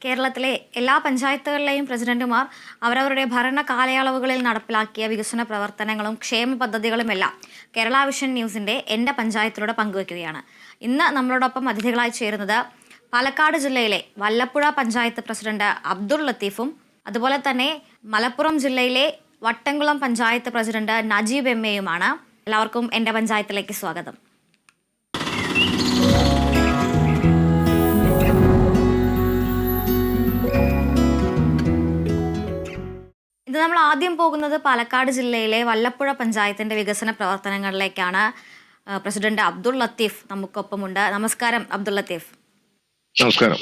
കേരളത്തിലെ എല്ലാ പഞ്ചായത്തുകളിലെയും പ്രസിഡന്റുമാർ അവരവരുടെ ഭരണ കാലയളവുകളിൽ നടപ്പിലാക്കിയ വികസന പ്രവർത്തനങ്ങളും ക്ഷേമ പദ്ധതികളുമെല്ലാം കേരള വിഷൻ ന്യൂസിൻ്റെ എൻ്റെ പഞ്ചായത്തിലൂടെ പങ്കുവയ്ക്കുകയാണ്. ഇന്ന് നമ്മളോടൊപ്പം അതിഥികളായി ചേരുന്നത് പാലക്കാട് ജില്ലയിലെ വല്ലപ്പുഴ പഞ്ചായത്ത് പ്രസിഡന്റ് അബ്ദുൾ ലത്തീഫും അതുപോലെ തന്നെ മലപ്പുറം ജില്ലയിലെ വട്ടംകുളം പഞ്ചായത്ത് പ്രസിഡന്റ് നജീബ് എമ്മയുമാണ്. എല്ലാവർക്കും എൻ്റെ പഞ്ചായത്തിലേക്ക് സ്വാഗതം. ഇത് നമ്മൾ ആദ്യം പോകുന്നത് പാലക്കാട് ജില്ലയിലെ വല്ലപ്പുഴ പഞ്ചായത്തിന്റെ വികസന പ്രവർത്തനങ്ങളിലേക്കാണ്. പ്രസിഡന്റ് അബ്ദുൾ ലത്തീഫ് നമുക്കൊപ്പമുണ്ട്. നമസ്കാരം അബ്ദുൾ ലത്തീഫ്. നമസ്കാരം.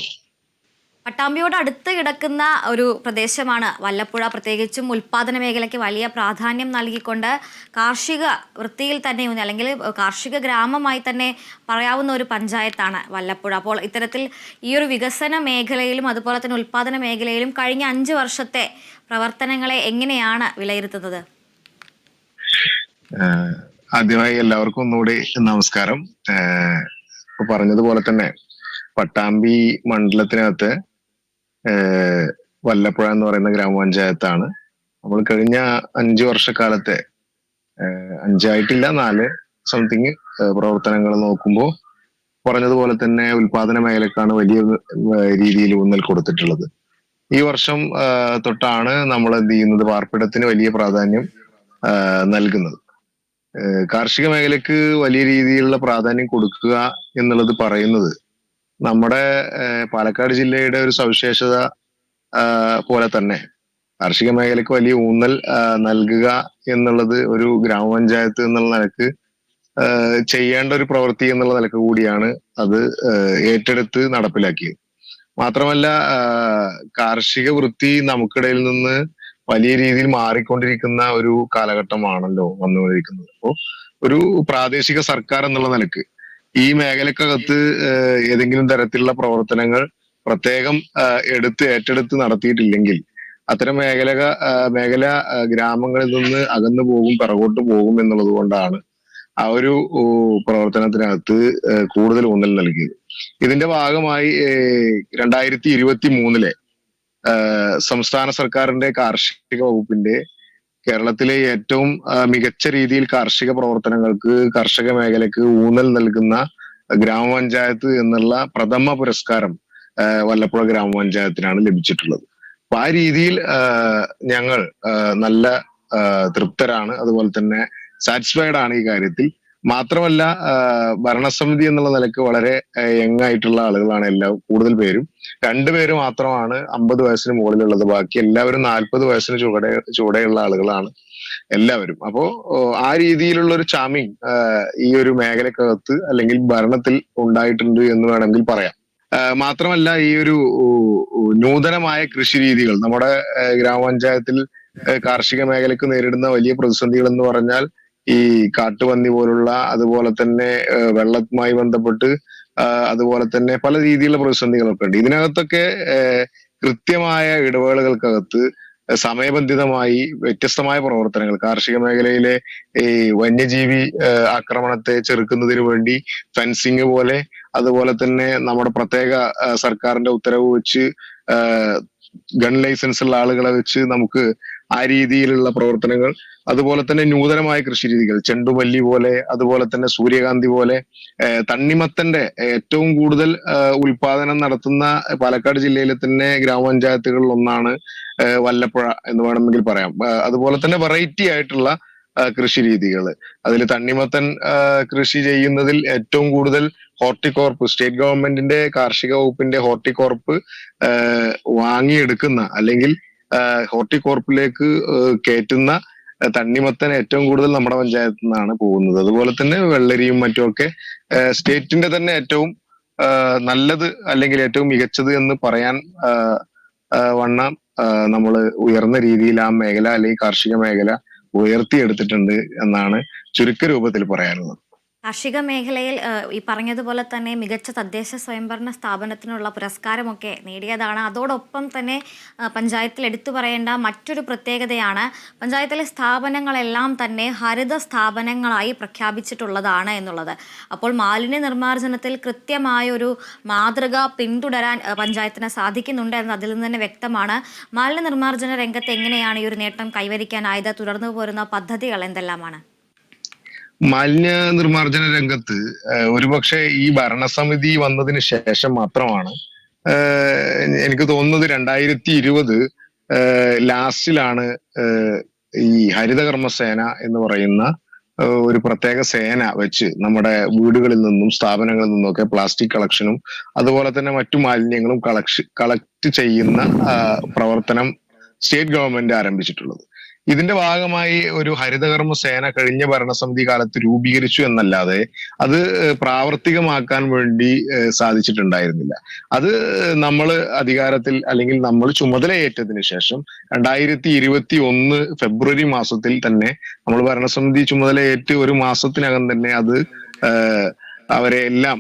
പട്ടാമ്പിയോട് അടുത്ത് കിടക്കുന്ന ഒരു പ്രദേശമാണ് വല്ലപ്പുഴ. പ്രത്യേകിച്ചും ഉൽപാദന മേഖലയ്ക്ക് വലിയ പ്രാധാന്യം നൽകിക്കൊണ്ട് കാർഷിക വൃത്തിയിൽ തന്നെ അല്ലെങ്കിൽ കാർഷിക ഗ്രാമമായി തന്നെ പറയാവുന്ന ഒരു പഞ്ചായത്താണ് വല്ലപ്പുഴ. അപ്പോൾ ഇത്തരത്തിൽ ഈ ഒരു വികസന മേഖലയിലും അതുപോലെ തന്നെ ഉൽപാദന മേഖലയിലും കഴിഞ്ഞ 5 വർഷത്തെ പ്രവർത്തനങ്ങളെ എങ്ങനെയാണ് വിലയിരുത്തുന്നത്? ആദ്യമായി എല്ലാവർക്കും ഒന്നുകൂടി നമസ്കാരം. പറഞ്ഞതുപോലെ തന്നെ പട്ടാമ്പി മണ്ഡലത്തിനകത്ത് വല്ലപ്പുഴ എന്ന് പറയുന്ന ഗ്രാമപഞ്ചായത്താണ്. നമ്മൾ കഴിഞ്ഞ 5 വർഷക്കാലത്തെ 5 ആയിട്ടില്ല 4 സംതിങ് പ്രവർത്തനങ്ങൾ നോക്കുമ്പോൾ പറഞ്ഞതുപോലെ തന്നെ ഉൽപാദന മേഖലക്കാണ് വലിയ രീതിയിൽ ഊന്നൽ കൊടുത്തിട്ടുള്ളത്. ഈ വർഷം തൊട്ടാണ് നമ്മൾ എന്ത് ചെയ്യുന്നത്, പാർപ്പിടത്തിന് വലിയ പ്രാധാന്യം നൽകുന്നത്. കാർഷിക മേഖലക്ക് വലിയ രീതിയിലുള്ള പ്രാധാന്യം കൊടുക്കുക എന്നുള്ളത് പറയുന്നത് നമ്മുടെ പാലക്കാട് ജില്ലയുടെ ഒരു സവിശേഷത പോലെ തന്നെ കാർഷിക മേഖലക്ക് വലിയ ഊന്നൽ നൽകുക എന്നുള്ളത് ഒരു ഗ്രാമപഞ്ചായത്ത് എന്നുള്ള നിലക്ക് ചെയ്യേണ്ട ഒരു പ്രവൃത്തി എന്നുള്ള നിലക്ക് കൂടിയാണ് അത് ഏറ്റെടുത്ത് നടപ്പിലാക്കിയത്. മാത്രമല്ല, കാർഷിക വൃത്തി നമുക്കിടയിൽ നിന്ന് വലിയ രീതിയിൽ മാറിക്കൊണ്ടിരിക്കുന്ന ഒരു കാലഘട്ടമാണല്ലോ വന്നുകൊണ്ടിരിക്കുന്നത്. അപ്പോൾ ഒരു പ്രാദേശിക സർക്കാർ എന്നുള്ള നിലക്ക് ഈ മേഖലക്കകത്ത് ഏതെങ്കിലും തരത്തിലുള്ള പ്രവർത്തനങ്ങൾ പ്രത്യേകം ഏറ്റെടുത്ത് നടത്തിയിട്ടില്ലെങ്കിൽ അത്തരം മേഖല ഗ്രാമങ്ങളിൽ നിന്ന് അകന്നു പോകും, പിറകോട്ട് പോകും എന്നുള്ളത് കൊണ്ടാണ് ആ ഒരു പ്രവർത്തനത്തിനകത്ത് കൂടുതൽ ഊന്നൽ നൽകിയത്. ഇതിന്റെ ഭാഗമായി 2023 സംസ്ഥാന സർക്കാരിന്റെ കാർഷിക വകുപ്പിന്റെ കേരളത്തിലെ ഏറ്റവും മികച്ച രീതിയിൽ കാർഷിക പ്രവർത്തനങ്ങൾക്ക് കർഷക മേഖലക്ക് ഊന്നൽ നൽകുന്ന ഗ്രാമപഞ്ചായത്ത് എന്നുള്ള പ്രഥമ പുരസ്കാരം വല്ലപ്പുഴ ഗ്രാമപഞ്ചായത്തിനാണ് ലഭിച്ചിട്ടുള്ളത്. അപ്പൊ ആ രീതിയിൽ ഞങ്ങൾ നല്ല തൃപ്തരാണ്, അതുപോലെ തന്നെ സാറ്റിസ്ഫൈഡ് ആണ് ഈ കാര്യത്തിൽ. മാത്രമല്ല, ഭരണസമിതി എന്നുള്ള നിലക്ക് വളരെ യങ് ആയിട്ടുള്ള ആളുകളാണ് കൂടുതൽ പേരും. 2 പേര് മാത്രമാണ് 50 വയസ്സിന് മുകളിലുള്ളത്. ബാക്കി എല്ലാവരും 40 വയസ്സിന് ചുവടെയുള്ള ആളുകളാണ് എല്ലാവരും. അപ്പോ ആ രീതിയിലുള്ള ഒരു ചാമിങ് ഈ ഒരു മേഖലക്കകത്ത് അല്ലെങ്കിൽ ഭരണത്തിൽ ഉണ്ടായിട്ടുണ്ട് എന്ന് വേണമെങ്കിൽ പറയാം. മാത്രമല്ല, ഈ ഒരു നൂതനമായ കൃഷി രീതികൾ നമ്മുടെ ഗ്രാമപഞ്ചായത്തിൽ കാർഷിക മേഖലക്ക് നേരിടുന്ന വലിയ പ്രതിസന്ധികൾ എന്ന് പറഞ്ഞാൽ ഈ കാട്ടുപന്നി പോലുള്ള, അതുപോലെ തന്നെ വെള്ളവുമായി ബന്ധപ്പെട്ട് അതുപോലെ തന്നെ പല രീതിയിലുള്ള പ്രതിസന്ധികളൊക്കെ ഉണ്ട്. ഇതിനകത്തൊക്കെ കൃത്യമായ ഇടവേളകൾക്കകത്ത് സമയബന്ധിതമായി വ്യത്യസ്തമായ പ്രവർത്തനങ്ങൾ കാർഷിക മേഖലയിലെ ഈ വന്യജീവി ആക്രമണത്തെ ചെറുക്കുന്നതിന് വേണ്ടി ഫെൻസിങ് പോലെ, അതുപോലെ തന്നെ നമ്മുടെ പ്രത്യേക സർക്കാരിന്റെ ഉത്തരവ് വെച്ച് ഗൺ ലൈസൻസ് ഉള്ള ആളുകളെ വെച്ച് നമുക്ക് ആ രീതിയിലുള്ള പ്രവർത്തനങ്ങൾ, അതുപോലെ തന്നെ നൂതനമായ കൃഷി രീതികൾ ചെണ്ടുമല്ലി പോലെ, അതുപോലെ തന്നെ സൂര്യകാന്തി പോലെ, തണ്ണിമത്തന്റെ ഏറ്റവും കൂടുതൽ ഉൽപാദനം നടത്തുന്ന പാലക്കാട് ജില്ലയിലെ തന്നെ ഗ്രാമപഞ്ചായത്തുകളിൽ ഒന്നാണ് വല്ലപ്പുഴ എന്ന് വേണമെങ്കിൽ പറയാം. അതുപോലെ തന്നെ വെറൈറ്റി ആയിട്ടുള്ള കൃഷി രീതികൾ, അതിൽ തണ്ണിമത്തൻ കൃഷി ചെയ്യുന്നതിൽ ഏറ്റവും കൂടുതൽ ഹോർട്ടികോർപ്പ്, സ്റ്റേറ്റ് ഗവൺമെന്റിന്റെ കാർഷിക വകുപ്പിന്റെ ഹോർട്ടികോർപ്പ് വാങ്ങിയെടുക്കുന്ന അല്ലെങ്കിൽ ഹോർട്ടികോർപ്പിലേക്ക് കയറ്റുന്ന തണ്ണിമത്തൻ ഏറ്റവും കൂടുതൽ നമ്മുടെ പഞ്ചായത്തിൽ നിന്നാണ് പോകുന്നത്. അതുപോലെ തന്നെ വെള്ളരിയും മറ്റുമൊക്കെ സ്റ്റേറ്റിന്റെ തന്നെ ഏറ്റവും നല്ലത് അല്ലെങ്കിൽ ഏറ്റവും മികച്ചത് എന്ന് പറയാൻ വണ്ണം നമ്മൾ ഉയർന്ന രീതിയിൽ ആ മേഖല അല്ലെങ്കിൽ കാർഷിക മേഖല ഉയർത്തിയെടുത്തിട്ടുണ്ട് എന്നാണ് ചുരുക്ക രൂപത്തിൽ പറയാനുള്ളത്. കാർഷിക മേഖലയിൽ ഈ പറഞ്ഞതുപോലെ തന്നെ മികച്ച തദ്ദേശ സ്വയംഭരണ സ്ഥാപനത്തിനുള്ള പുരസ്കാരമൊക്കെ നേടിയതാണ്. അതോടൊപ്പം തന്നെ പഞ്ചായത്തിൽ എടുത്തു പറയേണ്ട മറ്റൊരു പ്രത്യേകതയാണ് പഞ്ചായത്തിലെ സ്ഥാപനങ്ങളെല്ലാം തന്നെ ഹരിത സ്ഥാപനങ്ങളായി പ്രഖ്യാപിച്ചിട്ടുള്ളതാണ് എന്നുള്ളത്. അപ്പോൾ മാലിന്യ നിർമ്മാർജ്ജനത്തിൽ കൃത്യമായൊരു മാതൃക പിന്തുടരാൻ പഞ്ചായത്തിന് സാധിക്കുന്നുണ്ട് എന്ന് അതിൽ നിന്ന് തന്നെ വ്യക്തമാണ്. മാലിന്യ നിർമ്മാർജ്ജന രംഗത്ത് എങ്ങനെയാണ് ഈ ഒരു നേട്ടം കൈവരിക്കാനായത്? തുടർന്നു പോരുന്ന പദ്ധതികൾ എന്തെല്ലാമാണ്? മാലിന്യ നിർമ്മാർജ്ജന രംഗത്ത് ഒരുപക്ഷെ ഈ ഭരണസമിതി വന്നതിന് ശേഷം മാത്രമാണ് എനിക്ക് തോന്നുന്നത് 2020 ലാസ്റ്റിലാണ് ഈ ഹരിതകർമ്മസേന എന്ന് പറയുന്ന ഒരു പ്രത്യേക സേന വെച്ച് നമ്മുടെ വീടുകളിൽ നിന്നും സ്ഥാപനങ്ങളിൽ നിന്നൊക്കെ പ്ലാസ്റ്റിക് കളക്ഷനും അതുപോലെ തന്നെ മറ്റു മാലിന്യങ്ങളും കളക്ട് ചെയ്യുന്ന പ്രവർത്തനം സ്റ്റേറ്റ് ഗവൺമെന്റ് ആരംഭിച്ചിട്ടുള്ളത്. ഇതിന്റെ ഭാഗമായി ഒരു ഹരിതകർമ്മ സേന കഴിഞ്ഞ ഭരണസമിതി കാലത്ത് രൂപീകരിച്ചു എന്നല്ലാതെ അത് പ്രാവർത്തികമാക്കാൻ വേണ്ടി സാധിച്ചിട്ടുണ്ടായിരുന്നില്ല. അത് നമ്മൾ അധികാരത്തിൽ അല്ലെങ്കിൽ നമ്മൾ ചുമതലയേറ്റതിനു ശേഷം 2021 ഫെബ്രുവരി മാസത്തിൽ തന്നെ നമ്മൾ ഭരണസമിതി ചുമതലയേറ്റ് ഒരു മാസത്തിനകം തന്നെ അത് അവരെ എല്ലാം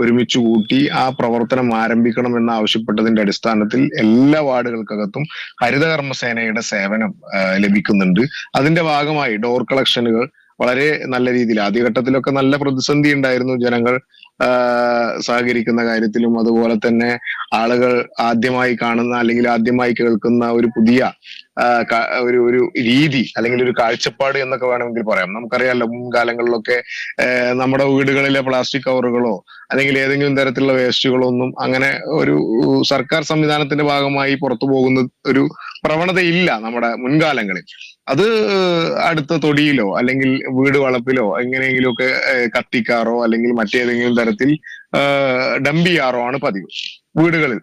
ഒരുമിച്ച് കൂട്ടി ആ പ്രവർത്തനം ആരംഭിക്കണമെന്ന് ആവശ്യപ്പെട്ടതിന്റെ അടിസ്ഥാനത്തിൽ എല്ലാ വാർഡുകൾക്കകത്തും ഹരിതകർമ്മസേനയുടെ സേവനം ലഭിക്കുന്നുണ്ട്. അതിന്റെ ഭാഗമായി ഡോർ കളക്ഷനുകൾ വളരെ നല്ല രീതിയിൽ ആദ്യഘട്ടത്തിലൊക്കെ നല്ല പ്രതിസന്ധി ഉണ്ടായിരുന്നു. ജനങ്ങൾ സഹകരിക്കുന്ന കാര്യത്തിലും അതുപോലെ തന്നെ ആളുകൾ ആദ്യമായി കാണുന്ന അല്ലെങ്കിൽ ആദ്യമായി കേൾക്കുന്ന ഒരു പുതിയ ഒരു രീതി അല്ലെങ്കിൽ ഒരു കാഴ്ചപ്പാട് എന്നൊക്കെ വേണമെങ്കിൽ പറയാം. നമുക്കറിയാമല്ലോ മുൻകാലങ്ങളിലൊക്കെ നമ്മുടെ വീടുകളിലെ പ്ലാസ്റ്റിക് കവറുകളോ അല്ലെങ്കിൽ ഏതെങ്കിലും തരത്തിലുള്ള വേസ്റ്റുകളോ ഒന്നും അങ്ങനെ ഒരു സർക്കാർ സംവിധാനത്തിന്റെ ഭാഗമായി പുറത്തു പോകുന്ന ഒരു പ്രവണതയില്ല നമ്മുടെ മുൻകാലങ്ങളിൽ. അത് അടുത്ത തൊടിയിലോ അല്ലെങ്കിൽ വീട് വളപ്പിലോ എങ്ങനെയെങ്കിലും ഒക്കെ കത്തിക്കാറോ അല്ലെങ്കിൽ മറ്റേതെങ്കിലും തരത്തിൽ ഡംപ് ചെയ്യാറോ ആണ് പതിവ് വീടുകളിൽ.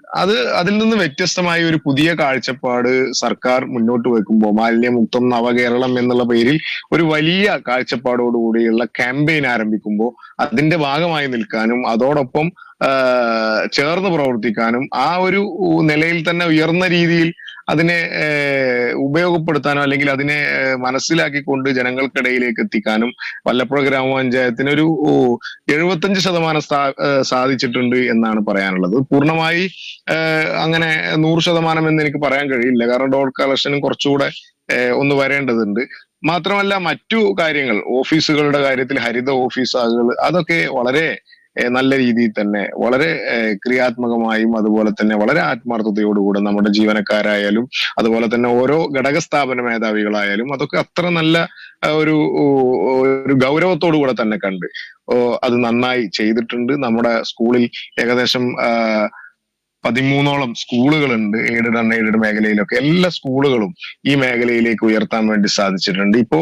അതിൽ നിന്ന് വ്യത്യസ്തമായ ഒരു പുതിയ കാഴ്ചപ്പാട് സർക്കാർ മുന്നോട്ട് വെക്കുമ്പോൾ മാലിന്യമുക്തം നവകേരളം എന്നുള്ള പേരിൽ ഒരു വലിയ കാഴ്ചപ്പാടോടുകൂടിയുള്ള ക്യാമ്പയിൻ ആരംഭിക്കുമ്പോൾ അതിന്റെ ഭാഗമായി നിൽക്കാനും അതോടൊപ്പം ചേർന്ന് പ്രവർത്തിക്കാനും ആ ഒരു നിലയിൽ തന്നെ ഉയർന്ന രീതിയിൽ അതിനെ ഉപയോഗപ്പെടുത്താനോ അല്ലെങ്കിൽ അതിനെ മനസ്സിലാക്കിക്കൊണ്ട് ജനങ്ങൾക്കിടയിലേക്ക് എത്തിക്കാനും വല്ലപ്പുഴ ഗ്രാമപഞ്ചായത്തിന് ഒരു 75% സാധിച്ചിട്ടുണ്ട് എന്നാണ് പറയാനുള്ളത്. പൂർണ്ണമായി അങ്ങനെ 100% എന്ന് എനിക്ക് പറയാൻ കഴിയില്ല. കാരണം ഡോർ കളക്ഷനും കുറച്ചുകൂടെ ഒന്ന് വരേണ്ടതുണ്ട്. മാത്രമല്ല മറ്റു കാര്യങ്ങൾ ഓഫീസുകളുടെ കാര്യത്തിൽ ഹരിത ഓഫീസുകൾ അതൊക്കെ വളരെ നല്ല രീതിയിൽ തന്നെ വളരെ ക്രിയാത്മകമായും അതുപോലെ തന്നെ വളരെ ആത്മാർത്ഥതയോടുകൂടെ നമ്മുടെ ജീവനക്കാരായാലും അതുപോലെ തന്നെ ഓരോ ഘടക സ്ഥാപന മേധാവികളായാലും അതൊക്കെ അത്ര നല്ല ഒരു ഗൗരവത്തോടു കൂടെ തന്നെ കണ്ട് അത് നന്നായി ചെയ്തിട്ടുണ്ട്. നമ്മുടെ സ്കൂളിൽ ഏകദേശം 13ഓളം സ്കൂളുകളുണ്ട് എയ്ഡഡ് അൺഎയ്ഡഡ് മേഖലയിലൊക്കെ. എല്ലാ സ്കൂളുകളും ഈ മേഖലയിലേക്ക് ഉയർത്താൻ വേണ്ടി സാധിച്ചിട്ടുണ്ട്. ഇപ്പോ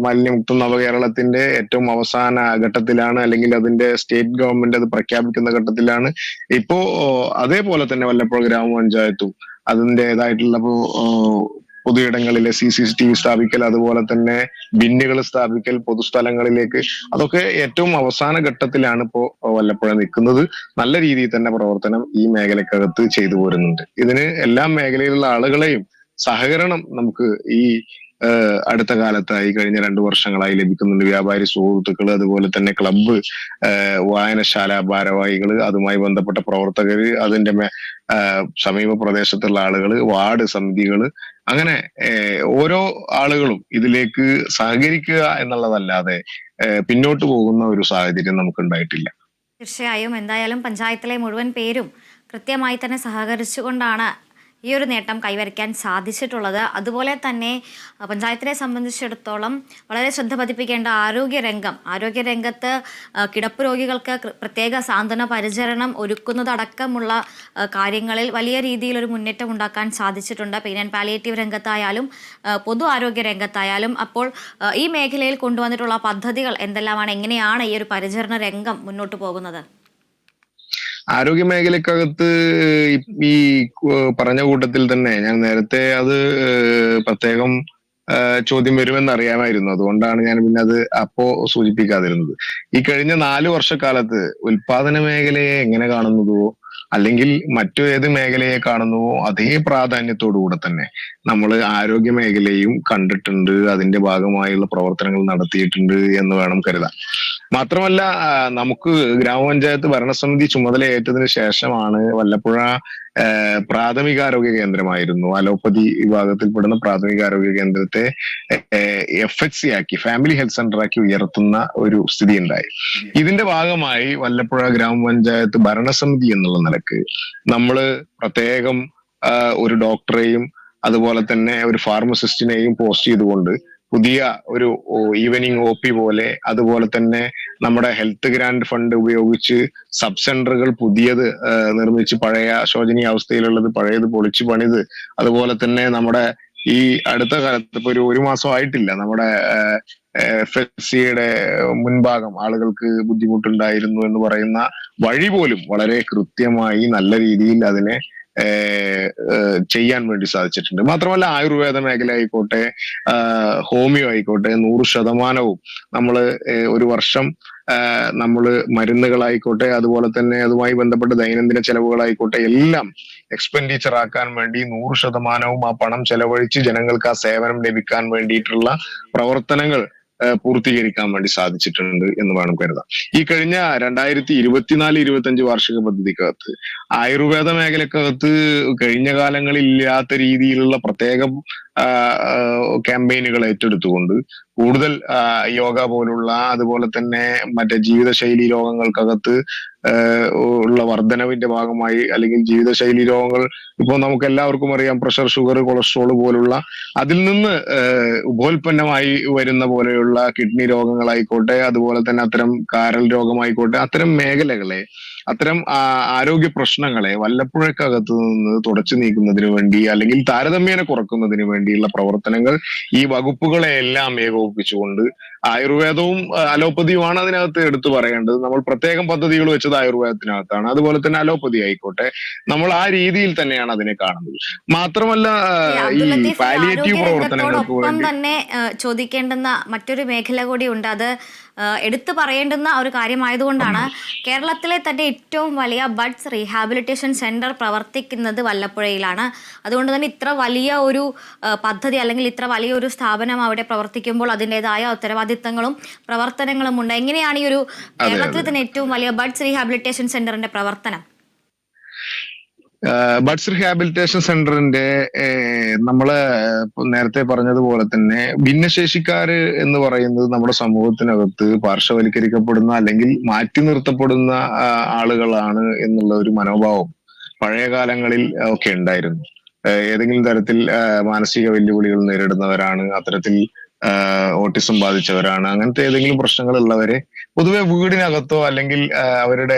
മാലിന്യമുക്ത നവകേരളത്തിന്റെ ഏറ്റവും അവസാന ഘട്ടത്തിലാണ് അല്ലെങ്കിൽ അതിന്റെ സ്റ്റേറ്റ് ഗവൺമെന്റ് അത് പ്രഖ്യാപിക്കുന്ന ഘട്ടത്തിലാണ് ഇപ്പോ. അതേപോലെ തന്നെ വല്ലപ്പുഴ ഗ്രാമപഞ്ചായത്തും അതിൻ്റെതായിട്ടുള്ള പൊതുയിടങ്ങളിലെ CCTV സ്ഥാപിക്കൽ അതുപോലെ തന്നെ ബിന്നുകൾ സ്ഥാപിക്കൽ പൊതുസ്ഥലങ്ങളിലേക്ക് അതൊക്കെ ഏറ്റവും അവസാന ഘട്ടത്തിലാണ് ഇപ്പോ വല്ലപ്പുഴ നിൽക്കുന്നത്. നല്ല രീതിയിൽ തന്നെ പ്രവർത്തനം ഈ മേഖലക്കകത്ത് ചെയ്തു പോരുന്നുണ്ട്. ഇതിന് എല്ലാ മേഖലയിലുള്ള ആളുകളെയും സഹകരണം നമുക്ക് ഈ അടുത്ത കാലത്തായി കഴിഞ്ഞ 2 വർഷങ്ങളായി ലഭിക്കുന്നുണ്ട്. വ്യാപാരി സുഹൃത്തുക്കൾ അതുപോലെ തന്നെ ക്ലബ്ബ് വായനശാല ഭാരവാഹികള് അതുമായി ബന്ധപ്പെട്ട പ്രവർത്തകര് അതിന്റെ സമീപ പ്രദേശത്തുള്ള ആളുകള് വാർഡ് സമിതികള് അങ്ങനെ ഓരോ ആളുകളും ഇതിലേക്ക് സഹകരിക്കുക എന്നുള്ളതല്ലാതെ പിന്നോട്ട് പോകുന്ന ഒരു സാഹചര്യം നമുക്ക് ഉണ്ടായിട്ടില്ല. തീർച്ചയായും എന്തായാലും പഞ്ചായത്തിലെ മുഴുവൻ പേരും കൃത്യമായി തന്നെ സഹകരിച്ചുകൊണ്ടാണ് ഈ ഒരു നേട്ടം കൈവരിക്കാൻ സാധിച്ചിട്ടുള്ളത്. അതുപോലെ തന്നെ പഞ്ചായത്തിനെ സംബന്ധിച്ചിടത്തോളം വളരെ ശ്രദ്ധ പതിപ്പിക്കേണ്ട ആരോഗ്യരംഗത്ത് കിടപ്പ് രോഗികൾക്ക് പ്രത്യേക സാന്ത്വന പരിചരണം ഒരുക്കുന്നതടക്കമുള്ള കാര്യങ്ങളിൽ വലിയ രീതിയിലൊരു മുന്നേറ്റം ഉണ്ടാക്കാൻ സാധിച്ചിട്ടുണ്ട്. പെയിൻ ആൻഡ് പാലിയേറ്റീവ് രംഗത്തായാലും പൊതു ആരോഗ്യ രംഗത്തായാലും. അപ്പോൾ ഈ മേഖലയിൽ കൊണ്ടുവന്നിട്ടുള്ള പദ്ധതികൾ എന്തെല്ലാമാണ്? എങ്ങനെയാണ് ഈ ഒരു പരിചരണ രംഗം മുന്നോട്ട് പോകുന്നത്? ആരോഗ്യ മേഖലക്കകത്ത് ഈ പറഞ്ഞ കൂട്ടത്തിൽ തന്നെ ഞാൻ നേരത്തെ അത് പ്രത്യേകം ചോദ്യം വരുമെന്ന് അറിയാമായിരുന്നു. അതുകൊണ്ടാണ് ഞാൻ പിന്നെ അത് അപ്പോ സൂചിപ്പിക്കാതിരുന്നത്. ഈ കഴിഞ്ഞ 4 വർഷക്കാലത്ത് ഉൽപാദന മേഖലയെ എങ്ങനെ കാണുന്നതോ അല്ലെങ്കിൽ മറ്റു ഏത് മേഖലയെ കാണുന്നുവോ അതേ പ്രാധാന്യത്തോടുകൂടെ തന്നെ നമ്മൾ ആരോഗ്യ മേഖലയും കണ്ടിട്ടുണ്ട്. അതിന്റെ ഭാഗമായുള്ള പ്രവർത്തനങ്ങൾ നടത്തിയിട്ടുണ്ട് എന്ന് വേണം കരുതാൻ. മാത്രമല്ല നമുക്ക് ഗ്രാമപഞ്ചായത്ത് ഭരണസമിതി ചുമതലയേറ്റതിനു ശേഷമാണ് വല്ലപ്പുഴ പ്രാഥമികാരോഗ്യ കേന്ദ്രമായിരുന്നു, അലോപ്പതി വിഭാഗത്തിൽപ്പെടുന്ന പ്രാഥമികാരോഗ്യ കേന്ദ്രത്തെ FHC ആക്കി, ഫാമിലി ഹെൽത്ത് സെന്റർ ആക്കി ഉയർത്തുന്ന ഒരു സ്ഥിതി ഉണ്ടായി. ഇതിന്റെ ഭാഗമായി വല്ലപ്പുഴ ഗ്രാമപഞ്ചായത്ത് ഭരണസമിതി എന്നുള്ള നിലക്ക് നമ്മള് പ്രത്യേകം ഒരു ഡോക്ടറെയും അതുപോലെ തന്നെ ഒരു ഫാർമസിസ്റ്റിനെയും പോസ്റ്റ് ചെയ്തുകൊണ്ട് പുതിയ ഒരു ഈവനിങ് OP പോലെ, അതുപോലെ തന്നെ നമ്മുടെ ഹെൽത്ത് ഗ്രാന്റ് ഫണ്ട് ഉപയോഗിച്ച് സബ് സെന്ററുകൾ പുതിയത് നിർമ്മിച്ച്, പഴയ ശോചനീയ അവസ്ഥയിലുള്ളത് പഴയത് പൊളിച്ചു പണിത്, അതുപോലെ തന്നെ നമ്മുടെ ഈ അടുത്ത കാലത്ത് ഇപ്പൊ ഒരു മാസം ആയിട്ടില്ല, നമ്മുടെ FHCയുടെ മുൻഭാഗം ആളുകൾക്ക് ബുദ്ധിമുട്ടുണ്ടായിരുന്നു എന്ന് പറയുന്ന വഴി പോലും വളരെ കൃത്യമായി നല്ല രീതിയിൽ അതിനെ ചെയ്യാൻ വേണ്ടി സാധിച്ചിട്ടുണ്ട്. മാത്രമല്ല ആയുർവേദ മേഖല ആയിക്കോട്ടെ, ഹോമിയോ ആയിക്കോട്ടെ, 100% നമ്മള് ഒരു വർഷം നമ്മള് മരുന്നുകളായിക്കോട്ടെ, അതുപോലെ തന്നെ അതുമായി ബന്ധപ്പെട്ട ദൈനംദിന ചെലവുകളായിക്കോട്ടെ എല്ലാം എക്സ്പെൻഡിച്ചർ ആക്കാൻ വേണ്ടി 100% ആ പണം ചെലവഴിച്ച് ജനങ്ങൾക്ക് ആ സേവനം ലഭിക്കാൻ വേണ്ടിയിട്ടുള്ള പ്രവർത്തനങ്ങൾ പൂർത്തീകരിക്കാൻ വേണ്ടി സാധിച്ചിട്ടുണ്ട് എന്ന് വേണം കരുതാം. ഈ കഴിഞ്ഞ 2024-25 വാർഷിക പദ്ധതിക്കകത്ത് ആയുർവേദ മേഖലക്കകത്ത് കഴിഞ്ഞ കാലങ്ങളിൽ ഇല്ലാത്ത രീതിയിലുള്ള പ്രത്യേക ക്യാമ്പയിനുകൾ ഏറ്റെടുത്തുകൊണ്ട് കൂടുതൽ യോഗ പോലുള്ള, അതുപോലെ തന്നെ മറ്റേ ജീവിതശൈലി രോഗങ്ങൾക്കകത്ത് ഉള്ള വർധനവിന്റെ ഭാഗമായി, അല്ലെങ്കിൽ ജീവിതശൈലി രോഗങ്ങൾ ഇപ്പോൾ നമുക്ക് എല്ലാവർക്കും അറിയാം, പ്രഷർ, ഷുഗർ, കൊളസ്ട്രോൾ പോലുള്ള അതിൽ നിന്ന് ഉപോൽപ്പന്നമായി വരുന്ന പോലെയുള്ള കിഡ്നി രോഗങ്ങളായിക്കോട്ടെ, അതുപോലെ തന്നെ അത്തരം കാരൽ രോഗമായിക്കോട്ടെ, അത്തരം മേഖലകളെ, അത്തരം ആരോഗ്യ പ്രശ്നങ്ങളെ വല്ലപ്പുഴക്കകത്ത് നിന്ന് തുടച്ചു നീക്കുന്നതിന് വേണ്ടി, അല്ലെങ്കിൽ താരതമ്യേന കുറക്കുന്നതിന് വേണ്ടിയുള്ള പ്രവർത്തനങ്ങൾ ഈ വകുപ്പുകളെ എല്ലാം ഏകോപിപ്പിച്ചുകൊണ്ട്, ആയുർവേദവും അലോപ്പതിയുമാണ് അതിനകത്ത് എടുത്തു പറയേണ്ടത്. നമ്മൾ പ്രത്യേകം പദ്ധതികൾ വെച്ചത് ആയുർവേദത്തിനകത്താണ്, അതുപോലെ തന്നെ അലോപ്പതി ആയിക്കോട്ടെ, നമ്മൾ ആ രീതിയിൽ തന്നെയാണ് അതിനെ കാണുന്നത്. മാത്രമല്ല ഈ പാലിയേറ്റീവ് പ്രവർത്തനങ്ങൾക്ക് വേണ്ടി തന്നെ ചോദിക്കേണ്ടുന്ന മറ്റൊരു മേഖല കൂടി ഉണ്ട്. അത് എടുത്തു പറയേണ്ടുന്ന ഒരു കാര്യമായതുകൊണ്ടാണ് കേരളത്തിലെ തന്നെ ഏറ്റവും വലിയ ബഡ്സ് റീഹാബിലിറ്റേഷൻ സെന്റർ പ്രവർത്തിക്കുന്നത് വല്ലപ്പുഴയിലാണ്. അതുകൊണ്ട് തന്നെ ഇത്ര വലിയ ഒരു പദ്ധതി, അല്ലെങ്കിൽ ഇത്ര വലിയൊരു സ്ഥാപനം അവിടെ പ്രവർത്തിക്കുമ്പോൾ അതിൻ്റെതായ ഉത്തരവാദിത്തങ്ങളും പ്രവർത്തനങ്ങളും ഉണ്ട്. എങ്ങനെയാണ് ഈ ഒരു കേരളത്തിലെ തന്നെ ഏറ്റവും വലിയ ബഡ്സ് റീഹാബിലിറ്റേഷൻ സെന്ററിന്റെ പ്രവർത്തനം? ബഡ്സ് റീഹാബിലിറ്റേഷൻ സെന്ററിന്റെ നമ്മള് നേരത്തെ പറഞ്ഞതുപോലെ തന്നെ ഭിന്നശേഷിക്കാര് എന്ന് പറയുന്നത് നമ്മുടെ സമൂഹത്തിനകത്ത് പാർശ്വവൽക്കരിക്കപ്പെടുന്ന അല്ലെങ്കിൽ മാറ്റി നിർത്തപ്പെടുന്ന ആളുകളാണ് എന്നുള്ള ഒരു മനോഭാവം പഴയ കാലങ്ങളിൽ ഒക്കെ ഉണ്ടായിരുന്നു. ഏതെങ്കിലും തരത്തിൽ മാനസിക വെല്ലുവിളികൾ നേരിടുന്നവരാണ്, അത്തരത്തിൽ ഓട്ടിസം ബാധിച്ചവരാണ്, അങ്ങനത്തെ ഏതെങ്കിലും പ്രശ്നങ്ങളുള്ളവരെ പൊതുവെ വീടിനകത്തോ അല്ലെങ്കിൽ അവരുടെ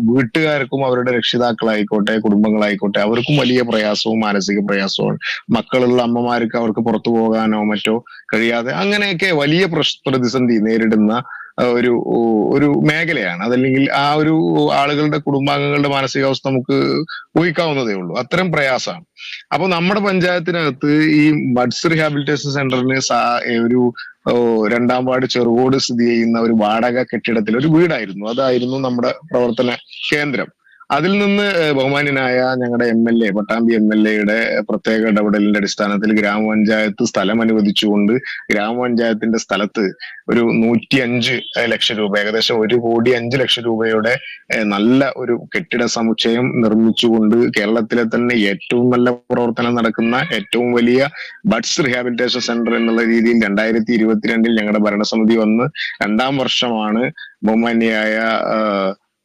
വീട്ടുകാർക്കും അവരുടെ രക്ഷിതാക്കളായിക്കോട്ടെ, കുടുംബങ്ങളായിക്കോട്ടെ, അവർക്കും വലിയ പ്രയാസവും മാനസിക പ്രയാസവും, മക്കളുള്ള അമ്മമാർക്ക് അവർക്ക് പുറത്തു പോകാനോ മറ്റോ കഴിയാതെ അങ്ങനെയൊക്കെ വലിയ പ്രതിസന്ധി നേരിടുന്ന ഒരു മേഖലയാണ്. അതല്ലെങ്കിൽ ആ ഒരു ആളുകളുടെ കുടുംബാംഗങ്ങളുടെ മാനസികാവസ്ഥ നമുക്ക് ഊഹിക്കാവുന്നതേ ഉള്ളൂ, അത്തരം പ്രയാസമാണ്. അപ്പൊ നമ്മുടെ പഞ്ചായത്തിനകത്ത് ഈ ബഡ്സ് റീഹാബിലിറ്റേഷൻ സെന്ററിന് ഒരു 2ാം വാർഡ് ചെറുകോട് സ്ഥിതി ചെയ്യുന്ന ഒരു വാടക കെട്ടിടത്തിൽ ഒരു വീടായിരുന്നു, അതായിരുന്നു നമ്മുടെ പ്രവർത്തന കേന്ദ്രം. അതിൽ നിന്ന് ബഹുമാന്യനായ ഞങ്ങളുടെ MLA, പട്ടാമ്പി MLAയുടെ പ്രത്യേക ഇടപെടലിന്റെ അടിസ്ഥാനത്തിൽ ഗ്രാമപഞ്ചായത്ത് സ്ഥലം അനുവദിച്ചുകൊണ്ട് ഗ്രാമപഞ്ചായത്തിന്റെ സ്ഥലത്ത് ഒരു 105 ലക്ഷം രൂപ, ഏകദേശം 1,05,00,000 രൂപയുടെ നല്ല ഒരു കെട്ടിട സമുച്ചയം നിർമ്മിച്ചുകൊണ്ട് കേരളത്തിലെ തന്നെ ഏറ്റവും നല്ല പ്രവർത്തനം നടക്കുന്ന ഏറ്റവും വലിയ ബഡ്സ് റീഹാബിലിറ്റേഷൻ സെന്റർ എന്നുള്ള രീതിയിൽ 2022 ഞങ്ങളുടെ ഭരണസമിതി വന്ന് 2ാം വർഷമാണ് ബഹുമാന്യയായ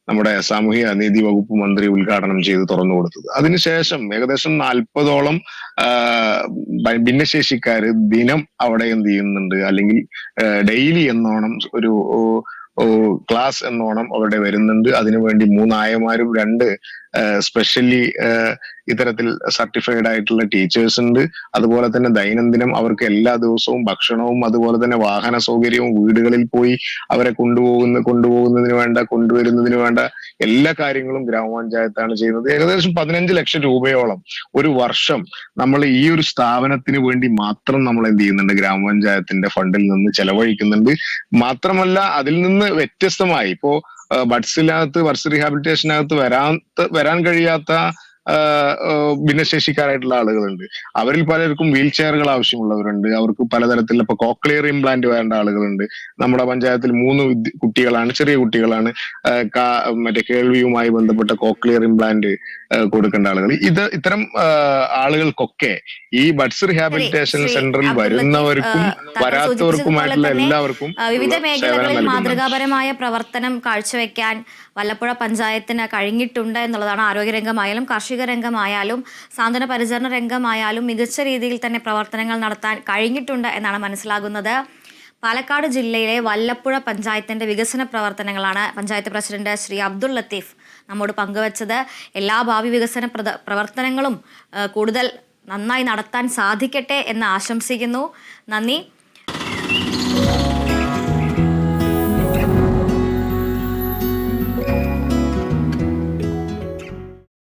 നമ്മുടെ സാമൂഹ്യ നീതി വകുപ്പ് മന്ത്രി ഉദ്ഘാടനം ചെയ്ത് തുറന്നു കൊടുത്തത്. അതിനുശേഷം ഏകദേശം 40ഓളം ഭിന്നശേഷിക്കാര് ദിനം അവിടെ എന്ത് ചെയ്യുന്നുണ്ട്, അല്ലെങ്കിൽ ഡെയിലി എന്നോണം ഒരു ക്ലാസ് എന്നോണം അവിടെ വരുന്നുണ്ട്. അതിനുവേണ്ടി 3 ആയമാരും 2 സ്പെഷ്യലി ഇത്തരത്തിൽ സർട്ടിഫൈഡ് ആയിട്ടുള്ള ടീച്ചേഴ്സ് ഉണ്ട്. അതുപോലെ തന്നെ ദൈനംദിനം അവർക്ക് എല്ലാ ദിവസവും ഭക്ഷണവും അതുപോലെ തന്നെ വാഹന സൗകര്യവും, വീടുകളിൽ പോയി അവരെ കൊണ്ടുപോകുന്നതിന് വേണ്ട, കൊണ്ടുവരുന്നതിന് വേണ്ട എല്ലാ കാര്യങ്ങളും ഗ്രാമപഞ്ചായത്താണ് ചെയ്യുന്നത്. ഏകദേശം 15 ലക്ഷം രൂപയോളം ഒരു വർഷം നമ്മൾ ഈ ഒരു സ്ഥാപനത്തിന് വേണ്ടി മാത്രം നമ്മൾ എന്ത് ചെയ്യുന്നുണ്ട്, ഗ്രാമപഞ്ചായത്തിന്റെ ഫണ്ടിൽ നിന്ന് ചെലവഴിക്കുന്നുണ്ട്. മാത്രമല്ല അതിൽ നിന്ന് വ്യത്യസ്തമായി ഇപ്പോ ബഡ്സ് റീഹാബിലിറ്റേഷനകത്ത് വരാൻ കഴിയാത്ത ഭിന്നശേഷിക്കാരായിട്ടുള്ള ആളുകളുണ്ട്. അവരിൽ പലർക്കും വീൽ ചെയറുകൾ ആവശ്യമുള്ളവരുണ്ട്. അവർക്ക് പലതരത്തിലുള്ള ഇപ്പൊ കോക്ലിയർ ഇംപ്ലാന്റ് വേണ്ട ആളുകളുണ്ട്. നമ്മുടെ പഞ്ചായത്തിൽ 3 കുട്ടികളാണ്, ചെറിയ കുട്ടികളാണ് മറ്റേ കേൾവിയുമായി ബന്ധപ്പെട്ട കോക്ലിയർ ഇംപ്ലാന്റ് കൊടുക്കേണ്ട ആളുകൾ. ഇത്തരം ആളുകൾക്കൊക്കെ ഈ ബഡ്സ് ശരി, റിഹാബിലിറ്റേഷൻ ശ്രീ സെന്ററിൽ അബ്ദുൽ ലത്തീഫ്, വരുന്നവർക്കും താങ്കൾ സൂചിപ്പിച്ചതുപോലെ വരാത്തവർക്കുമായിട്ടുള്ള തന്നെ എല്ലാവർക്കും വിവിധ സേവനം മേഖലകളിൽ നൽകുന്നുണ്ട്. മാതൃകാപരമായ പ്രവർത്തനം കാഴ്ചവെക്കാൻ വല്ലപ്പുഴ പഞ്ചായത്തിന് കഴിഞ്ഞിട്ടുണ്ട് എന്നുള്ളതാണ്. ആരോഗ്യരംഗമായാലും കാർഷിക രംഗമായാലും സാന്ത്വന പരിചരണ രംഗമായാലും മികച്ച രീതിയിൽ തന്നെ പ്രവർത്തനങ്ങൾ നടത്താൻ കഴിഞ്ഞിട്ടുണ്ട് എന്നാണ് മനസ്സിലാകുന്നത്. പാലക്കാട് ജില്ലയിലെ വല്ലപ്പുഴ പഞ്ചായത്തിന്റെ വികസന പ്രവർത്തനങ്ങളാണ് പഞ്ചായത്ത് പ്രസിഡന്റ് ശ്രീ അബ്ദുൽ ലത്തീഫ് നമ്മോട് പങ്കുവച്ചത്. എല്ലാ ഭാവി വികസന പ്രവർത്തനങ്ങളും കൂടുതൽ നന്നായി നടത്താൻ സാധിക്കട്ടെ എന്ന് ആശംസിക്കുന്നു. നന്ദി.